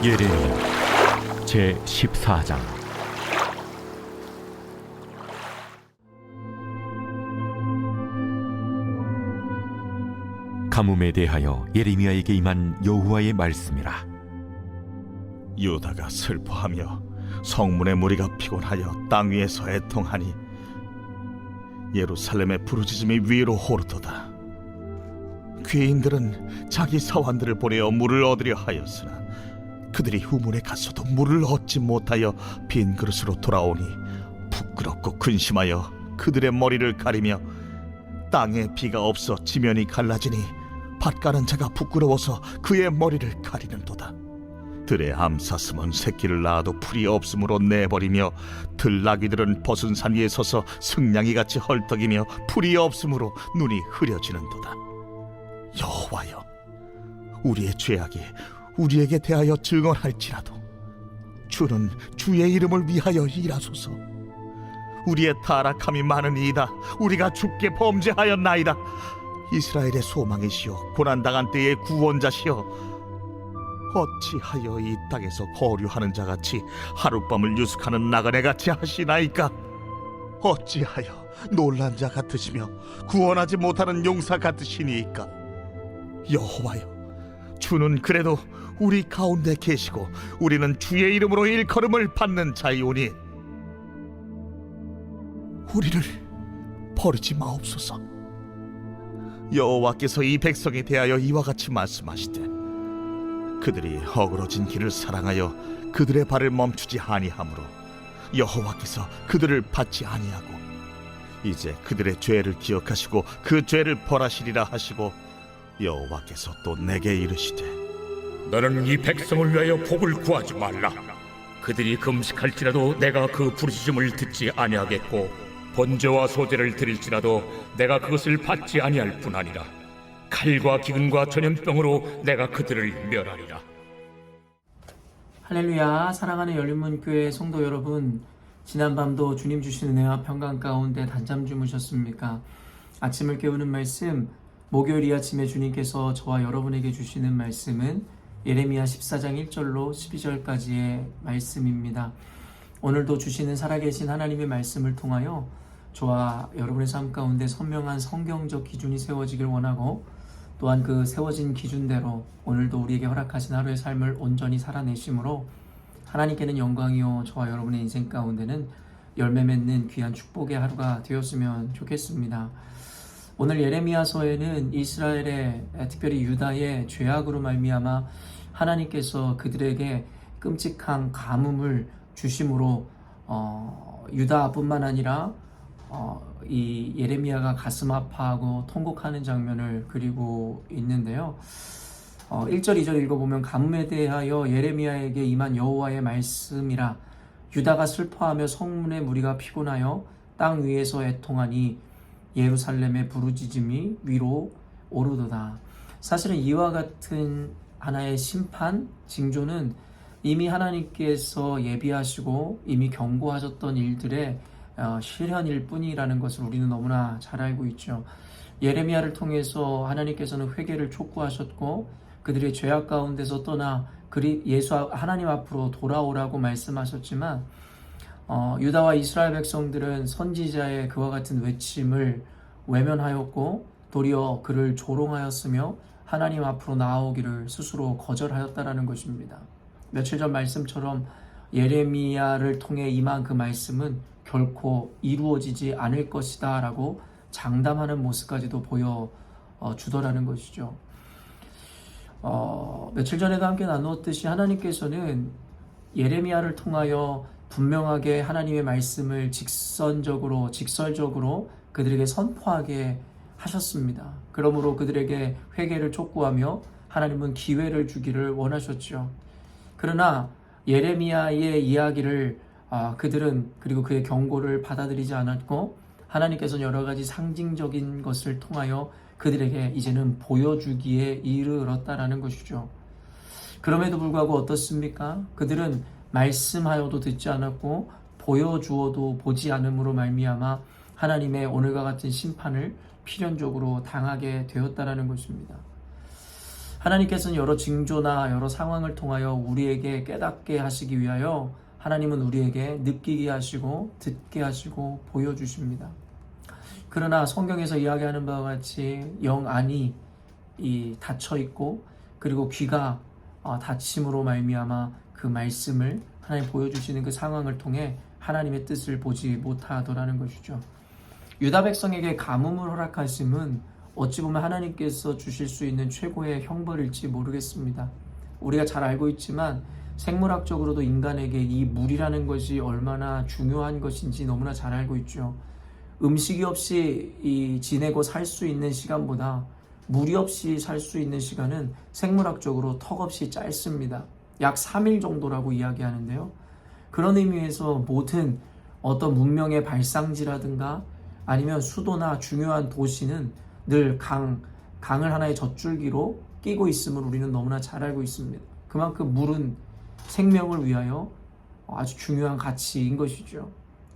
예레미야 제14장. 가뭄에 대하여 예레미야에게 임한 여호와의 말씀이라. 유다가 슬퍼하며 성문의 무리가 피곤하여 땅 위에서 애통하니 예루살렘의 부르짖음이 위로 오르도다. 귀인들은 자기 사환들을 보내어 물을 얻으려 하였으나 그들이 후문에 갔어도 물을 얻지 못하여 빈 그릇으로 돌아오니 부끄럽고 근심하여 그들의 머리를 가리며 땅에 비가 없어 지면이 갈라지니 밭가는 자가 부끄러워서 그의 머리를 가리는도다. 들의 암사슴은 새끼를 낳아도 풀이 없으므로 내버리며 들나귀들은 벗은 산 위에 서서 승냥이같이 헐떡이며 풀이 없으므로 눈이 흐려지는도다. 여호와여, 우리의 죄악이 우리에게 대하여 증언할지라도 주는 주의 이름을 위하여 일하소서. 우리의 타락함이 많으니이다. 우리가 주께 범죄하였나이다. 이스라엘의 소망이시여 고난당한 때의 구원자시여, 어찌하여 이 땅에서 거류하는 자같이 하룻밤을 유숙하는 나그네같이 하시나이까? 어찌하여 놀란 자 같으시며 구원하지 못하는 용사 같으시니이까? 여호와여, 주는 그래도 우리 가운데 계시고 우리는 주의 이름으로 일컬음을 받는 자이오니 우리를 버리지 마옵소서. 여호와께서 이 백성에 대하여 이와 같이 말씀하시되, 그들이 허물어진 길을 사랑하여 그들의 발을 멈추지 아니하므로 여호와께서 그들을 받지 아니하고 이제 그들의 죄를 기억하시고 그 죄를 벌하시리라 하시고, 여호와께서 또 내게 이르시되, 너는 이 백성을 위하여 복을 구하지 말라. 그들이 금식할지라도 내가 그 부르짖음을 듣지 아니하겠고 번제와 소제를 드릴지라도 내가 그것을 받지 아니할 뿐 아니라 칼과 기근과 전염병으로 내가 그들을 멸하리라. 할렐루야. 사랑하는 열린문교회 성도 여러분, 지난밤도 주님 주신 은혜와 평강 가운데 단잠 주무셨습니까? 아침을 깨우는 말씀, 목요일 이 아침에 주님께서 저와 여러분에게 주시는 말씀은 예레미야 14장 1절로 12절까지의 말씀입니다. 오늘도 주시는 살아계신 하나님의 말씀을 통하여 저와 여러분의 삶 가운데 선명한 성경적 기준이 세워지길 원하고, 또한 그 세워진 기준대로 오늘도 우리에게 허락하신 하루의 삶을 온전히 살아내심으로 하나님께는 영광이요 저와 여러분의 인생 가운데는 열매 맺는 귀한 축복의 하루가 되었으면 좋겠습니다. 오늘 예레미야서에는 이스라엘의, 특별히 유다의 죄악으로 말미암아 하나님께서 그들에게 끔찍한 가뭄을 주심으로 유다뿐만 아니라 이 예레미야가 가슴 아파하고 통곡하는 장면을 그리고 있는데요. 1절 2절 읽어보면, 가뭄에 대하여 예레미야에게 임한 여호와의 말씀이라. 유다가 슬퍼하며 성문의 무리가 피곤하여 땅 위에서 애통하니 예루살렘의 부르짖음이 위로 오르도다. 사실은 이와 같은 하나의 심판, 징조는 이미 하나님께서 예비하시고 이미 경고하셨던 일들의 실현일 뿐이라는 것을 우리는 너무나 잘 알고 있죠. 예레미야를 통해서 하나님께서는 회개를 촉구하셨고 그들의 죄악 가운데서 떠나 하나님 앞으로 돌아오라고 말씀하셨지만, 유다와 이스라엘 백성들은 선지자의 그와 같은 외침을 외면하였고 도리어 그를 조롱하였으며 하나님 앞으로 나아오기를 스스로 거절하였다라는 것입니다. 며칠 전 말씀처럼 예레미야를 통해 임한 그 말씀은 결코 이루어지지 않을 것이다 라고 장담하는 모습까지도 보여주더라는 것이죠. 며칠 전에도 함께 나누었듯이 하나님께서는 예레미야를 통하여 분명하게 하나님의 말씀을 직설적으로 그들에게 선포하게 하셨습니다. 그러므로 그들에게 회개를 촉구하며 하나님은 기회를 주기를 원하셨죠. 그러나 예레미야의 이야기를 그들은, 그리고 그의 경고를 받아들이지 않았고 하나님께서는 여러 가지 상징적인 것을 통하여 그들에게 이제는 보여주기에 이르렀다라는 것이죠. 그럼에도 불구하고 어떻습니까? 그들은 말씀하여도 듣지 않았고 보여주어도 보지 않음으로 말미암아 하나님의 오늘과 같은 심판을 필연적으로 당하게 되었다라는 것입니다. 하나님께서는 여러 징조나 여러 상황을 통하여 우리에게 깨닫게 하시기 위하여 하나님은 우리에게 느끼게 하시고 듣게 하시고 보여주십니다. 그러나 성경에서 이야기하는 바와 같이 영 안이 닫혀 있고 그리고 귀가 닫힘으로 말미암아 그 말씀을 하나님 보여주시는 그 상황을 통해 하나님의 뜻을 보지 못하더라는 것이죠. 유다 백성에게 가뭄을 허락하심은 어찌 보면 하나님께서 주실 수 있는 최고의 형벌일지 모르겠습니다. 우리가 잘 알고 있지만 생물학적으로도 인간에게 이 물이라는 것이 얼마나 중요한 것인지 너무나 잘 알고 있죠. 음식이 없이 지내고 살 수 있는 시간보다 물이 없이 살 수 있는 시간은 생물학적으로 턱없이 짧습니다. 약 3일 정도라고 이야기하는데요. 그런 의미에서 모든 어떤 문명의 발상지라든가 아니면 수도나 중요한 도시는 늘 강을 하나의 젖줄기로 끼고 있음을 우리는 너무나 잘 알고 있습니다. 그만큼 물은 생명을 위하여 아주 중요한 가치인 것이죠.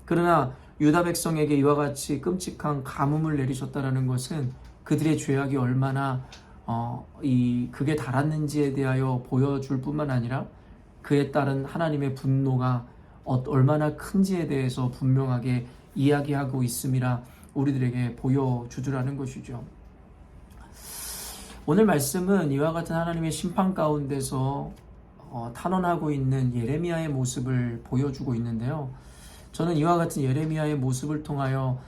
그러나 유다 백성에게 이와 같이 끔찍한 가뭄을 내리셨다는 것은 그들의 죄악이 얼마나 극에 달았는지에 대하여 보여줄 뿐만 아니라 그에 따른 하나님의 분노가 얼마나 큰지에 대해서 분명하게 이야기하고 있음이라 우리들에게 보여주더라는 것이죠. 오늘 말씀은 이와 같은 하나님의 심판 가운데서 탄원하고 있는 예레미야의 모습을 보여주고 있는데요. 저는 이와 같은 예레미야의 모습을 통하여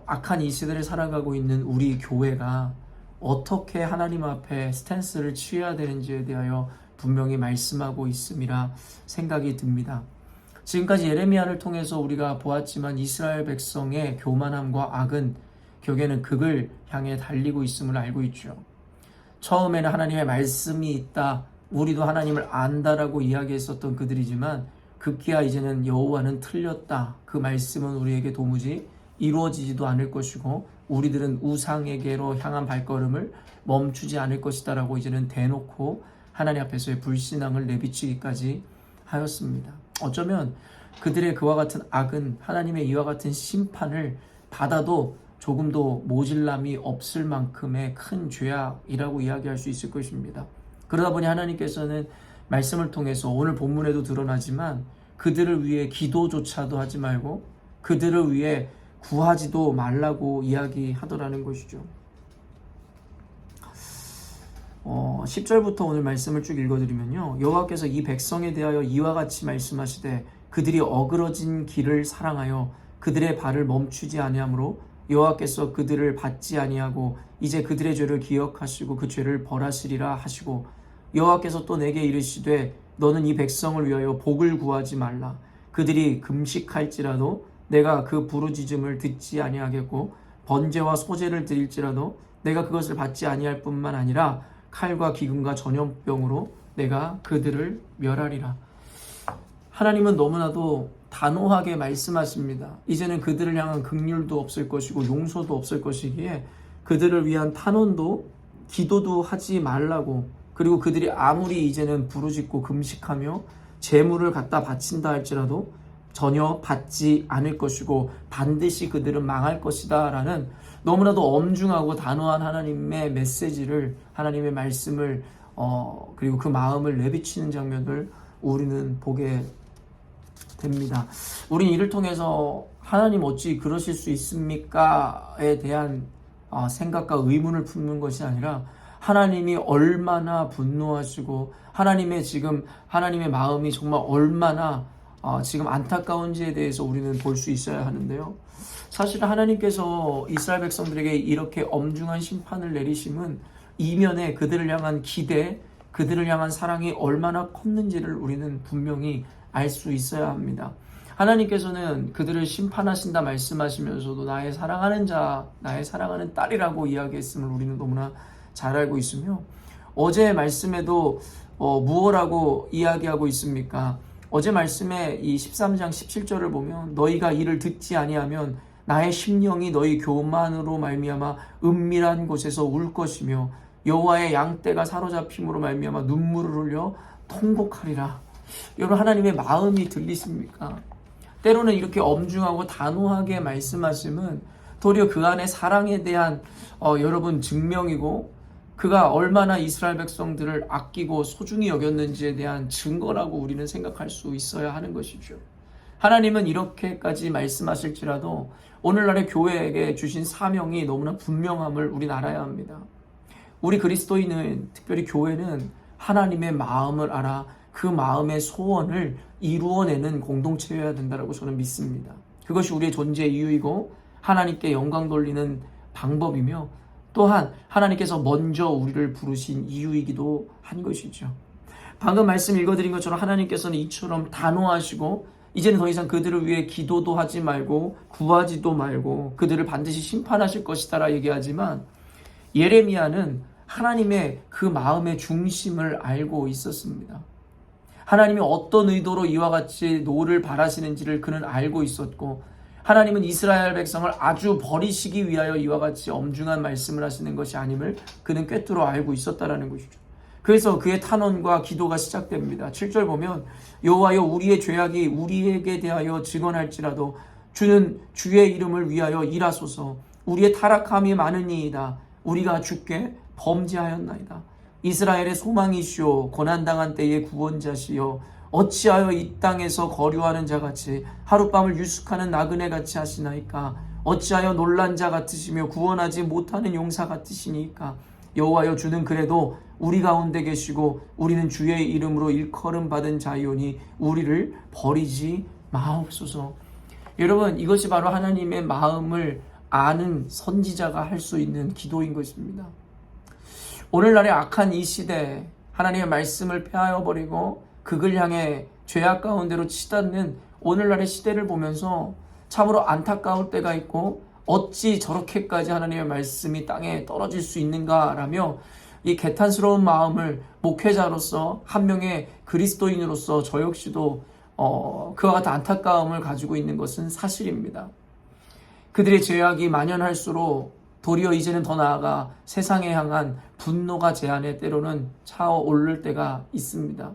악한 이 시대를 살아가고 있는 우리 교회가 어떻게 하나님 앞에 스탠스를 취해야 되는지에 대하여 분명히 말씀하고 있음이라 생각이 듭니다. 지금까지 예레미야를 통해서 우리가 보았지만 이스라엘 백성의 교만함과 악은 결국에는 극을 향해 달리고 있음을 알고 있죠. 처음에는 하나님의 말씀이 있다, 우리도 하나님을 안다라고 이야기했었던 그들이지만 급기야 이제는 여호와는 틀렸다, 그 말씀은 우리에게 도무지 이루어지지도 않을 것이고 우리들은 우상에게로 향한 발걸음을 멈추지 않을 것이다 라고 이제는 대놓고 하나님 앞에서의 불신앙을 내비치기까지 하였습니다. 어쩌면 그들의 그와 같은 악은 하나님의 이와 같은 심판을 받아도 조금도 모질람이 없을 만큼의 큰 죄악이라고 이야기할 수 있을 것입니다. 그러다 보니 하나님께서는 말씀을 통해서 오늘 본문에도 드러나지만 그들을 위해 기도조차도 하지 말고 그들을 위해 구하지도 말라고 이야기하더라는 것이죠. 10절부터 오늘 말씀을 쭉 읽어드리면요, 여호와께서 이 백성에 대하여 이와 같이 말씀하시되 그들이 어그러진 길을 사랑하여 그들의 발을 멈추지 아니하므로 여호와께서 그들을 받지 아니하고 이제 그들의 죄를 기억하시고 그 죄를 벌하시리라 하시고 여호와께서 또 내게 이르시되 너는 이 백성을 위하여 복을 구하지 말라. 그들이 금식할지라도 내가 그 부르짖음을 듣지 아니하겠고 번제와 소제를 드릴지라도 내가 그것을 받지 아니할 뿐만 아니라 칼과 기근과 전염병으로 내가 그들을 멸하리라. 하나님은 너무나도 단호하게 말씀하십니다. 이제는 그들을 향한 긍휼도 없을 것이고 용서도 없을 것이기에 그들을 위한 탄원도 기도도 하지 말라고, 그리고 그들이 아무리 이제는 부르짖고 금식하며 제물을 갖다 바친다 할지라도 전혀 받지 않을 것이고 반드시 그들은 망할 것이다 라는 너무나도 엄중하고 단호한 하나님의 메시지를, 하나님의 말씀을 그리고 그 마음을 내비치는 장면을 우리는 보게 됩니다. 우린 이를 통해서 하나님 어찌 그러실 수 있습니까에 대한 생각과 의문을 품는 것이 아니라 하나님이 얼마나 분노하시고 하나님의 마음이 정말 얼마나 지금 안타까운지에 대해서 우리는 볼 수 있어야 하는데요. 사실 하나님께서 이스라엘 백성들에게 이렇게 엄중한 심판을 내리심은 이면에 그들을 향한 기대, 그들을 향한 사랑이 얼마나 컸는지를 우리는 분명히 알 수 있어야 합니다. 하나님께서는 그들을 심판하신다 말씀하시면서도 나의 사랑하는 자, 나의 사랑하는 딸이라고 이야기했음을 우리는 너무나 잘 알고 있으며, 어제 말씀에도 무엇라고 이야기하고 있습니까? 어제 말씀에 이 13장 17절을 보면 너희가 이를 듣지 아니하면 나의 심령이 너희 교만으로 말미암아 은밀한 곳에서 울 것이며 여호와의 양떼가 사로잡힘으로 말미암아 눈물을 흘려 통곡하리라. 여러분, 하나님의 마음이 들리십니까? 때로는 이렇게 엄중하고 단호하게 말씀하심은 도리어 그 안에 사랑에 대한 여러분 증명이고 그가 얼마나 이스라엘 백성들을 아끼고 소중히 여겼는지에 대한 증거라고 우리는 생각할 수 있어야 하는 것이죠. 하나님은 이렇게까지 말씀하실지라도 오늘날의 교회에게 주신 사명이 너무나 분명함을 우리는 알아야 합니다. 우리 그리스도인은, 특별히 교회는 하나님의 마음을 알아 그 마음의 소원을 이루어내는 공동체여야 된다고 저는 믿습니다. 그것이 우리의 존재의 이유이고 하나님께 영광 돌리는 방법이며 또한 하나님께서 먼저 우리를 부르신 이유이기도 한 것이죠. 방금 말씀 읽어드린 것처럼 하나님께서는 이처럼 단호하시고 이제는 더 이상 그들을 위해 기도도 하지 말고 구하지도 말고 그들을 반드시 심판하실 것이다라 얘기하지만 예레미야는 하나님의 그 마음의 중심을 알고 있었습니다. 하나님이 어떤 의도로 이와 같이 노를 바라시는지를 그는 알고 있었고 하나님은 이스라엘 백성을 아주 버리시기 위하여 이와 같이 엄중한 말씀을 하시는 것이 아님을 그는 꿰뚫어 알고 있었다라는 것이죠. 그래서 그의 탄원과 기도가 시작됩니다. 7절 보면 여호와여 우리의 죄악이 우리에게 대하여 증언할지라도 주는 주의 이름을 위하여 일하소서. 우리의 타락함이 많으니이다. 우리가 주께 범죄하였나이다. 이스라엘의 소망이시오 고난당한 때의 구원자시여 어찌하여 이 땅에서 거류하는 자같이 하룻밤을 유숙하는 나그네같이 하시나이까. 어찌하여 놀란 자 같으시며 구원하지 못하는 용사 같으시니까. 여호와여 주는 그래도 우리 가운데 계시고 우리는 주의 이름으로 일컬음 받은 자이오니 우리를 버리지 마옵소서. 여러분, 이것이 바로 하나님의 마음을 아는 선지자가 할 수 있는 기도인 것입니다. 오늘날의 악한 이 시대에 하나님의 말씀을 폐하여 버리고 극을 향해 죄악 가운데로 치닫는 오늘날의 시대를 보면서 참으로 안타까울 때가 있고 어찌 저렇게까지 하나님의 말씀이 땅에 떨어질 수 있는가라며 이 개탄스러운 마음을 목회자로서 한 명의 그리스도인으로서 저 역시도 그와 같은 안타까움을 가지고 있는 것은 사실입니다. 그들의 죄악이 만연할수록 도리어 이제는 더 나아가 세상에 향한 분노가 제 안에 때로는 차오를 때가 있습니다.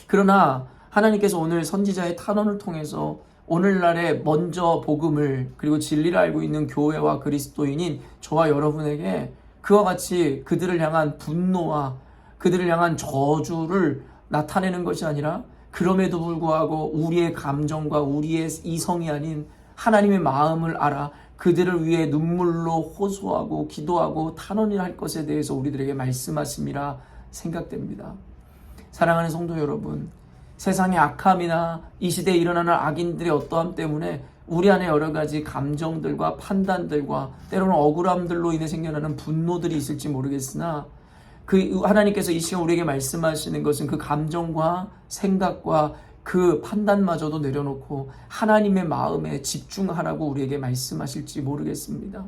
그러나 하나님께서 오늘 선지자의 탄원을 통해서 오늘날의 먼저 복음을 그리고 진리를 알고 있는 교회와 그리스도인인 저와 여러분에게 그와 같이 그들을 향한 분노와 그들을 향한 저주를 나타내는 것이 아니라 그럼에도 불구하고 우리의 감정과 우리의 이성이 아닌 하나님의 마음을 알아 그들을 위해 눈물로 호소하고 기도하고 탄원을 할 것에 대해서 우리들에게 말씀하심이라 생각됩니다. 사랑하는 성도 여러분, 세상의 악함이나 이 시대에 일어나는 악인들의 어떠함 때문에 우리 안에 여러 가지 감정들과 판단들과 때로는 억울함들로 인해 생겨나는 분노들이 있을지 모르겠으나 그 하나님께서 이 시간 우리에게 말씀하시는 것은 그 감정과 생각과 그 판단마저도 내려놓고 하나님의 마음에 집중하라고 우리에게 말씀하실지 모르겠습니다.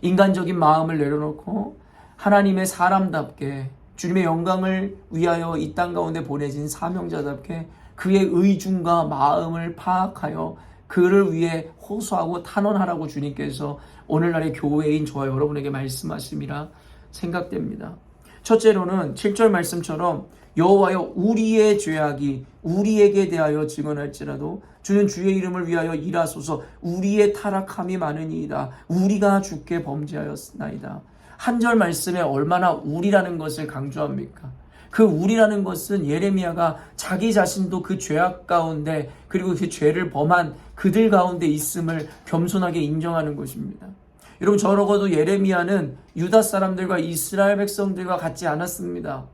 인간적인 마음을 내려놓고 하나님의 사람답게 주님의 영광을 위하여 이 땅 가운데 보내진 사명자답게 그의 의중과 마음을 파악하여 그를 위해 호소하고 탄원하라고 주님께서 오늘날의 교회인 저와 여러분에게 말씀하심이라 생각됩니다. 첫째로는 7절 말씀처럼 여호와여 우리의 죄악이 우리에게 대하여 증언할지라도 주는 주의 이름을 위하여 일하소서. 우리의 타락함이 많으니이다. 우리가 주께 범죄하였나이다. 한 절 말씀에 얼마나 우리라는 것을 강조합니까? 그 우리라는 것은 예레미야가 자기 자신도 그 죄악 가운데 그리고 그 죄를 범한 그들 가운데 있음을 겸손하게 인정하는 것입니다. 여러분, 적어도 예레미야는 유다 사람들과 이스라엘 백성들과 같지 않았습니다.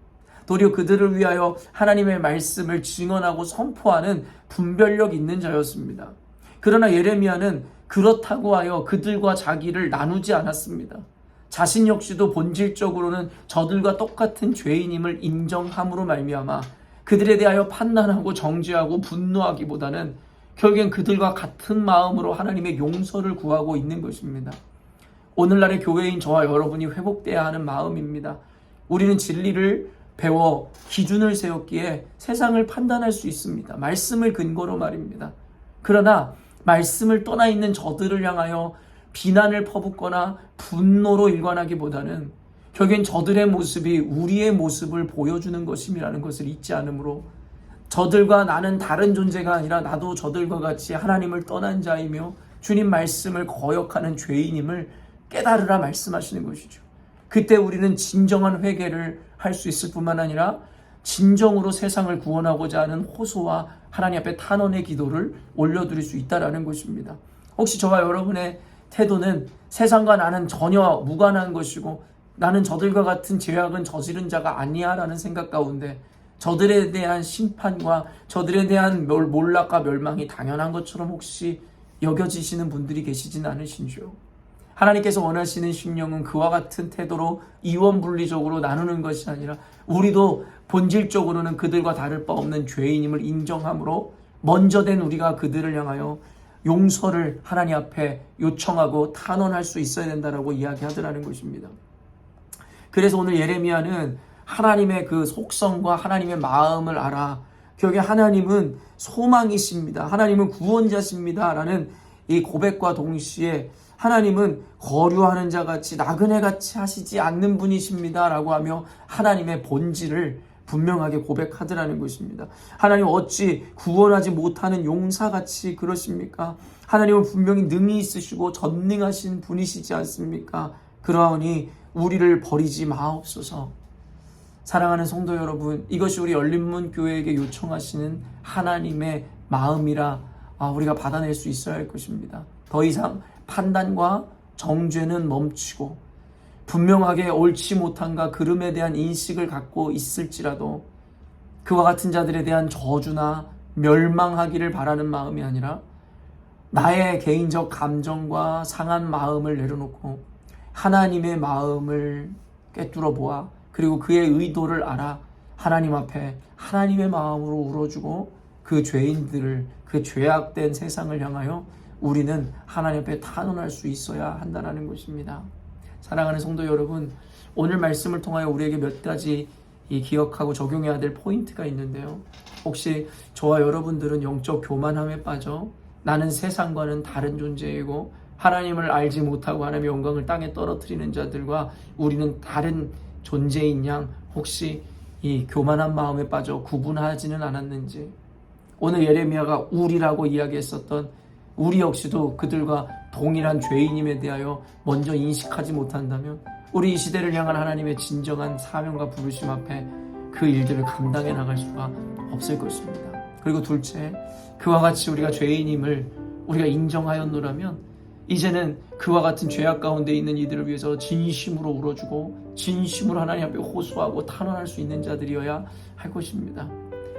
도리어 그들을 위하여 하나님의 말씀을 증언하고 선포하는 분별력 있는 자였습니다. 그러나 예레미야는 그렇다고 하여 그들과 자기를 나누지 않았습니다. 자신 역시도 본질적으로는 저들과 똑같은 죄인임을 인정함으로 말미암아 그들에 대하여 판단하고 정죄하고 분노하기보다는 결국엔 그들과 같은 마음으로 하나님의 용서를 구하고 있는 것입니다. 오늘날의 교회인 저와 여러분이 회복돼야 하는 마음입니다. 우리는 진리를 배워 기준을 세웠기에 세상을 판단할 수 있습니다. 말씀을 근거로 말입니다. 그러나 말씀을 떠나 있는 저들을 향하여 비난을 퍼붓거나 분노로 일관하기보다는 결국엔 저들의 모습이 우리의 모습을 보여주는 것임이라는 것을 잊지 않으므로 저들과 나는 다른 존재가 아니라 나도 저들과 같이 하나님을 떠난 자이며 주님 말씀을 거역하는 죄인임을 깨달으라 말씀하시는 것이죠. 그때 우리는 진정한 회개를 할 수 있을 뿐만 아니라 진정으로 세상을 구원하고자 하는 호소와 하나님 앞에 탄원의 기도를 올려드릴 수 있다는 것입니다. 혹시 저와 여러분의 태도는 세상과 나는 전혀 무관한 것이고 나는 저들과 같은 죄악은 저지른 자가 아니야 라는 생각 가운데 저들에 대한 심판과 저들에 대한 몰락과 멸망이 당연한 것처럼 혹시 여겨지시는 분들이 계시진 않으신지요? 하나님께서 원하시는 심령은 그와 같은 태도로 이원분리적으로 나누는 것이 아니라 우리도 본질적으로는 그들과 다를 바 없는 죄인임을 인정함으로 먼저 된 우리가 그들을 향하여 용서를 하나님 앞에 요청하고 탄원할 수 있어야 된다라고 이야기하더라는 것입니다. 그래서 오늘 예레미야는 하나님의 그 속성과 하나님의 마음을 알아. 결국에 하나님은 소망이십니다. 하나님은 구원자십니다. 라는 이 고백과 동시에 하나님은 거류하는 자같이 나그네같이 하시지 않는 분이십니다. 라고 하며 하나님의 본질을 분명하게 고백하더라는 것입니다. 하나님 어찌 구원하지 못하는 용사같이 그러십니까? 하나님은 분명히 능히 있으시고 전능하신 분이시지 않습니까? 그러하니 우리를 버리지 마옵소서. 사랑하는 성도 여러분, 이것이 우리 열린문 교회에게 요청하시는 하나님의 마음이라 우리가 받아낼 수 있어야 할 것입니다. 더 이상 판단과 정죄는 멈추고 분명하게 옳지 못한가 그름에 대한 인식을 갖고 있을지라도 그와 같은 자들에 대한 저주나 멸망하기를 바라는 마음이 아니라 나의 개인적 감정과 상한 마음을 내려놓고 하나님의 마음을 꿰뚫어 보아 그리고 그의 의도를 알아 하나님 앞에 하나님의 마음으로 울어주고 그 죄인들을 그 죄악된 세상을 향하여 우리는 하나님 앞에 탄원할 수 있어야 한다는 것입니다. 사랑하는 성도 여러분, 오늘 말씀을 통하여 우리에게 몇 가지 기억하고 적용해야 될 포인트가 있는데요. 혹시 저와 여러분들은 영적 교만함에 빠져 나는 세상과는 다른 존재이고 하나님을 알지 못하고 하나님의 영광을 땅에 떨어뜨리는 자들과 우리는 다른 존재인 양 혹시 이 교만한 마음에 빠져 구분하지는 않았는지, 오늘 예레미야가 우리라고 이야기했었던 우리 역시도 그들과 동일한 죄인임에 대하여 먼저 인식하지 못한다면 우리 이 시대를 향한 하나님의 진정한 사명과 부르심 앞에 그 일들을 감당해 나갈 수가 없을 것입니다. 그리고 둘째, 그와 같이 우리가 죄인임을 우리가 인정하였노라면 이제는 그와 같은 죄악 가운데 있는 이들을 위해서 진심으로 울어주고 진심으로 하나님 앞에 호소하고 탄원할 수 있는 자들이어야 할 것입니다.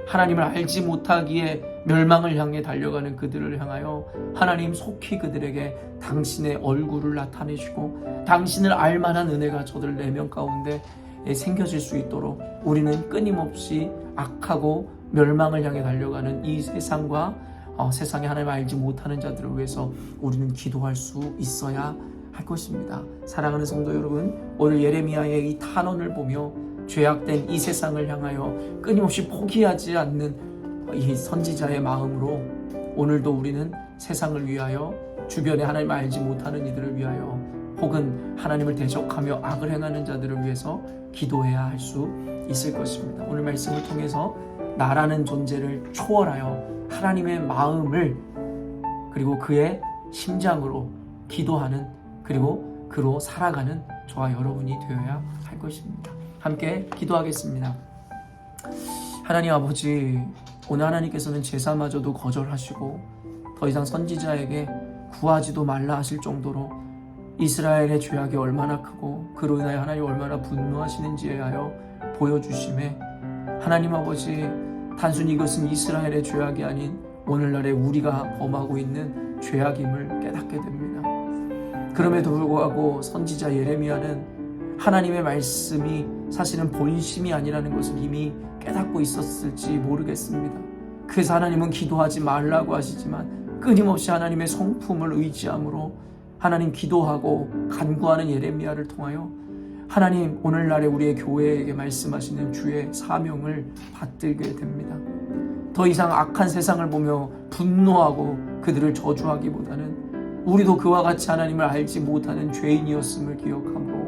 하나님을 알지 못하기에 멸망을 향해 달려가는 그들을 향하여 하나님 속히 그들에게 당신의 얼굴을 나타내시고 당신을 알만한 은혜가 저들 내면 가운데 생겨질 수 있도록 우리는 끊임없이 악하고 멸망을 향해 달려가는 이 세상과 세상에 하나님을 알지 못하는 자들을 위해서 우리는 기도할 수 있어야 할 것입니다. 사랑하는 성도 여러분, 오늘 예레미야의 이 탄원을 보며 죄악된 이 세상을 향하여 끊임없이 포기하지 않는 이 선지자의 마음으로 오늘도 우리는 세상을 위하여 주변에 하나님을 알지 못하는 이들을 위하여 혹은 하나님을 대적하며 악을 행하는 자들을 위해서 기도해야 할 수 있을 것입니다. 오늘 말씀을 통해서 나라는 존재를 초월하여 하나님의 마음을 그리고 그의 심장으로 기도하는 그리고 그로 살아가는 저와 여러분이 되어야 할 것입니다. 함께 기도하겠습니다. 하나님 아버지, 오늘 하나님께서는 제사마저도 거절하시고 더 이상 선지자에게 구하지도 말라 하실 정도로 이스라엘의 죄악이 얼마나 크고 그로 인하여 하나님 얼마나 분노하시는지에 하여 보여주심에 하나님 아버지, 단순히 이것은 이스라엘의 죄악이 아닌 오늘날의 우리가 범하고 있는 죄악임을 깨닫게 됩니다. 그럼에도 불구하고 선지자 예레미야는 하나님의 말씀이 사실은 본심이 아니라는 것을 이미 깨닫고 있었을지 모르겠습니다. 그래서 하나님은 기도하지 말라고 하시지만 끊임없이 하나님의 성품을 의지함으로 하나님 기도하고 간구하는 예레미야를 통하여 하나님 오늘날의 우리의 교회에게 말씀하시는 주의 사명을 받들게 됩니다. 더 이상 악한 세상을 보며 분노하고 그들을 저주하기보다는 우리도 그와 같이 하나님을 알지 못하는 죄인이었음을 기억함으로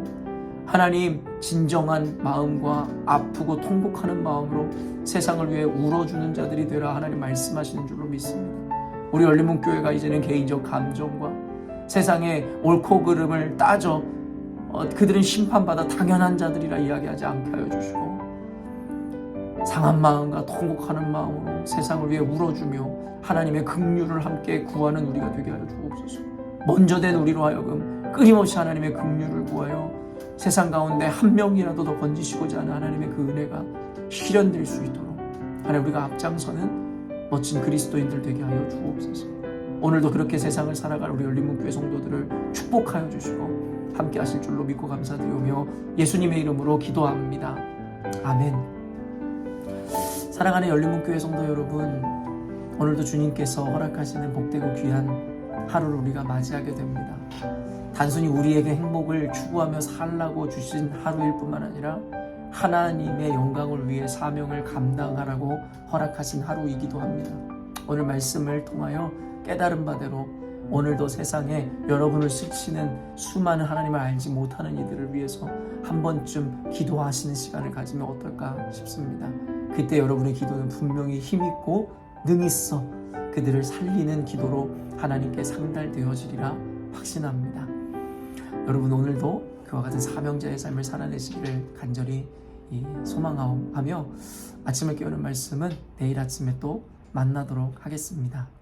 하나님 진정한 마음과 아프고 통곡하는 마음으로 세상을 위해 울어주는 자들이 되라 하나님 말씀하시는 줄로 믿습니다. 우리 열린문 교회가 이제는 개인적 감정과 세상의 옳고 그름을 따져 그들은 심판받아 당연한 자들이라 이야기하지 않게 하여 주시고 상한 마음과 통곡하는 마음으로 세상을 위해 울어주며 하나님의 긍휼을 함께 구하는 우리가 되게 하여 주옵소서. 먼저 된 우리로 하여금 끊임없이 하나님의 긍휼을 구하여 세상 가운데 한 명이라도 더 건지시고자 하는 하나님의 그 은혜가 실현될 수 있도록 하나님 우리가 앞장서는 멋진 그리스도인들 되게 하여 주옵소서. 오늘도 그렇게 세상을 살아갈 우리 열린문교회 성도들을 축복하여 주시고 함께 하실 줄로 믿고 감사드리며 예수님의 이름으로 기도합니다. 아멘. 사랑하는 열린문교회 성도 여러분, 오늘도 주님께서 허락하시는 복되고 귀한 하루를 우리가 맞이하게 됩니다. 단순히 우리에게 행복을 추구하며 살라고 주신 하루일 뿐만 아니라 하나님의 영광을 위해 사명을 감당하라고 허락하신 하루이기도 합니다. 오늘 말씀을 통하여 깨달은 바대로 오늘도 세상에 여러분을 스치는 수많은 하나님을 알지 못하는 이들을 위해서 한 번쯤 기도하시는 시간을 가지면 어떨까 싶습니다. 그때 여러분의 기도는 분명히 힘있고 능있어 그들을 살리는 기도로 하나님께 상달되어지리라 확신합니다. 여러분 오늘도 그와 같은 사명자의 삶을 살아내시기를 간절히 소망하며 아침을 깨우는 말씀은 내일 아침에 또 만나도록 하겠습니다.